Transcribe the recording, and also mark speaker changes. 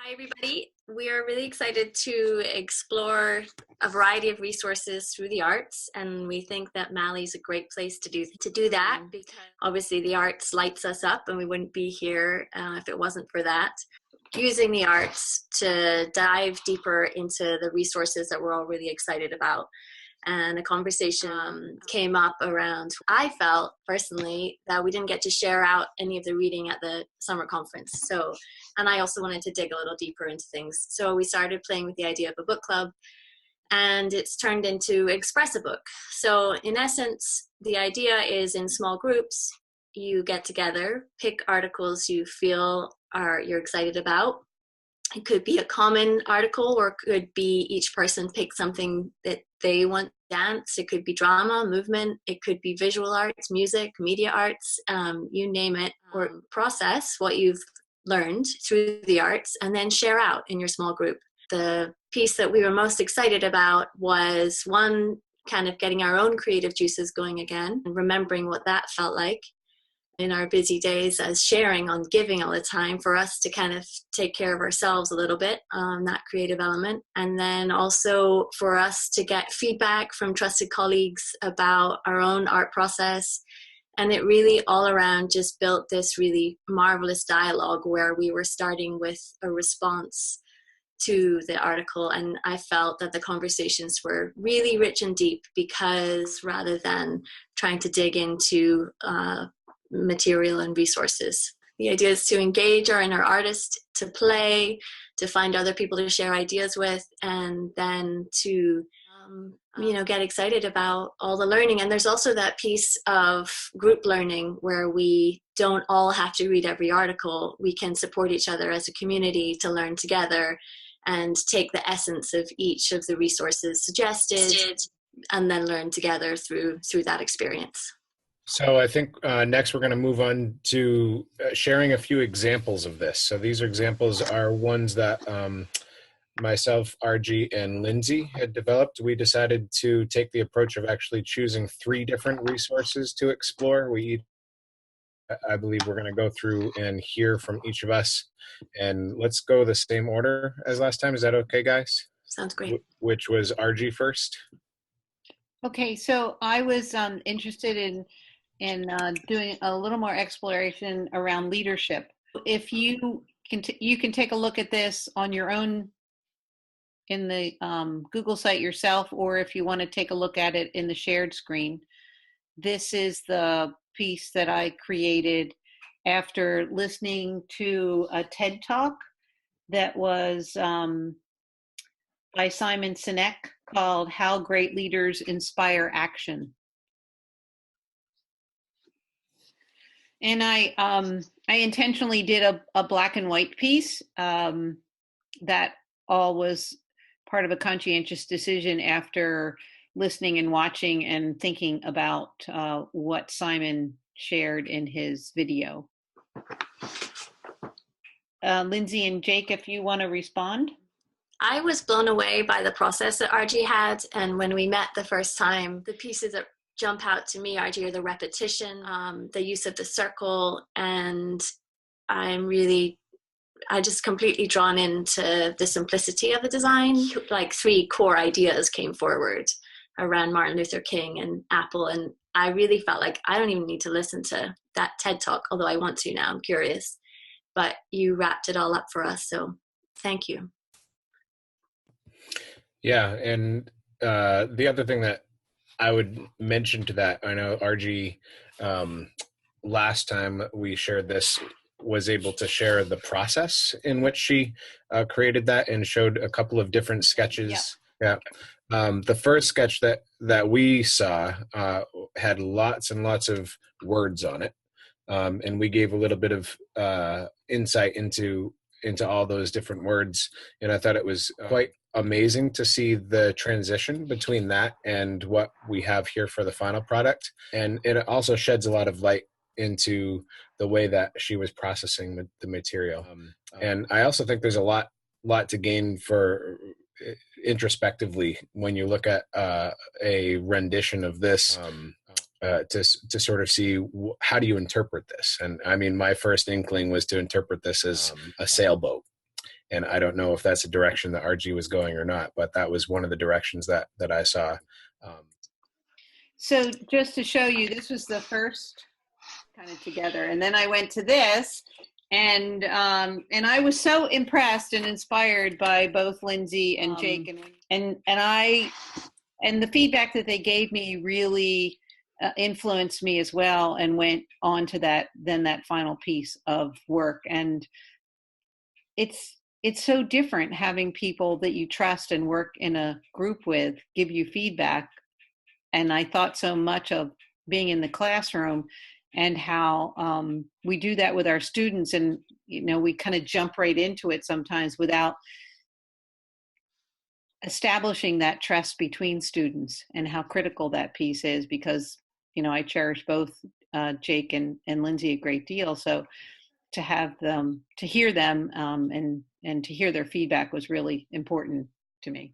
Speaker 1: Hi, everybody. We are really excited to explore a variety of resources through the arts, and we think that Mali is a great place to do that, because obviously the arts lights us up, and we wouldn't be here if it wasn't for that. Using the arts to dive deeper into the resources that we're all really excited about. And a conversation came up around, I felt personally that we didn't get to share out any of the reading at the summer conference. And I also wanted to dig a little deeper into things. So we started playing with the idea of a book club, and it's turned into Express a Book. So in essence, the idea is in small groups, you get together, pick articles you feel you're excited about. It could be a common article, or it could be each person pick something that they want. Dance, it could be drama, movement, it could be visual arts, music, media arts, you name it, or process what you've learned through the arts and then share out in your small group. The piece that we were most excited about was one, kind of getting our own creative juices going again and remembering what that felt like in our busy days as sharing on giving all the time, for us to kind of take care of ourselves a little bit, that creative element. And then also for us to get feedback from trusted colleagues about our own art process. And it really all around just built this really marvelous dialogue where we were starting with a response to the article. And I felt that the conversations were really rich and deep, because rather than trying to dig into material and resources. The idea is to engage our inner artist, to play, to find other people to share ideas with, and then to get excited about all the learning. And there's also that piece of group learning where we don't all have to read every article. We can support each other as a community to learn together and take the essence of each of the resources suggested and then learn together through that experience.
Speaker 2: So I think next we're going to move on to sharing a few examples of this. So these examples are ones that myself, RG, and Lindsay had developed. We decided to take the approach of actually choosing 3 different resources to explore. I believe we're going to go through and hear from each of us. And let's go the same order as last time. Is that okay, guys?
Speaker 1: Sounds great.
Speaker 2: Which was RG first.
Speaker 3: Okay, so I was interested in doing a little more exploration around leadership. If you can take a look at this on your own in the Google site yourself, or if you want to take a look at it in the shared screen. This is the piece that I created after listening to a TED Talk that was by Simon Sinek called How Great Leaders Inspire Action. And I intentionally did a black and white piece that all was part of a conscientious decision after listening and watching and thinking about what Simon shared in his video. Lindsay and Jake, if you want to respond.
Speaker 1: I was blown away by the process that RG had, and when we met the first time, the pieces that jump out to me, RG, are the repetition, the use of the circle, and I just completely drawn into the simplicity of the design. Like 3 core ideas came forward around Martin Luther King and Apple, and I really felt like I don't even need to listen to that TED Talk, although I want to now, I'm curious. But you wrapped it all up for us, so thank you.
Speaker 2: Yeah, and the other thing that I would mention to that, I know RG, last time we shared this, was able to share the process in which she created that and showed a couple of different sketches. Yeah. The first sketch that we saw had lots and lots of words on it, and we gave a little bit of insight into all those different words, and I thought it was quite amazing to see the transition between that and what we have here for the final product. And it also sheds a lot of light into the way that she was processing the material. And I also think there's a lot to gain for introspectively when you look at a rendition of this, to sort of see how do you interpret this. And I mean, my first inkling was to interpret this as a sailboat. And I don't know if that's a direction that RG was going or not, but that was one of the directions that I saw.
Speaker 3: So just to show you, this was the first kind of together, and then I went to this, and I was so impressed and inspired by both Lindsay and Jake, and the feedback that they gave me really influenced me as well, and went on to that final piece of work. And it's so different having people that you trust and work in a group with give you feedback. And I thought so much of being in the classroom and how we do that with our students, and we kind of jump right into it sometimes without establishing that trust between students, and how critical that piece is, because I cherish both Jake and Lindsay a great deal. So to have them, to hear them, and to hear their feedback was really important to me.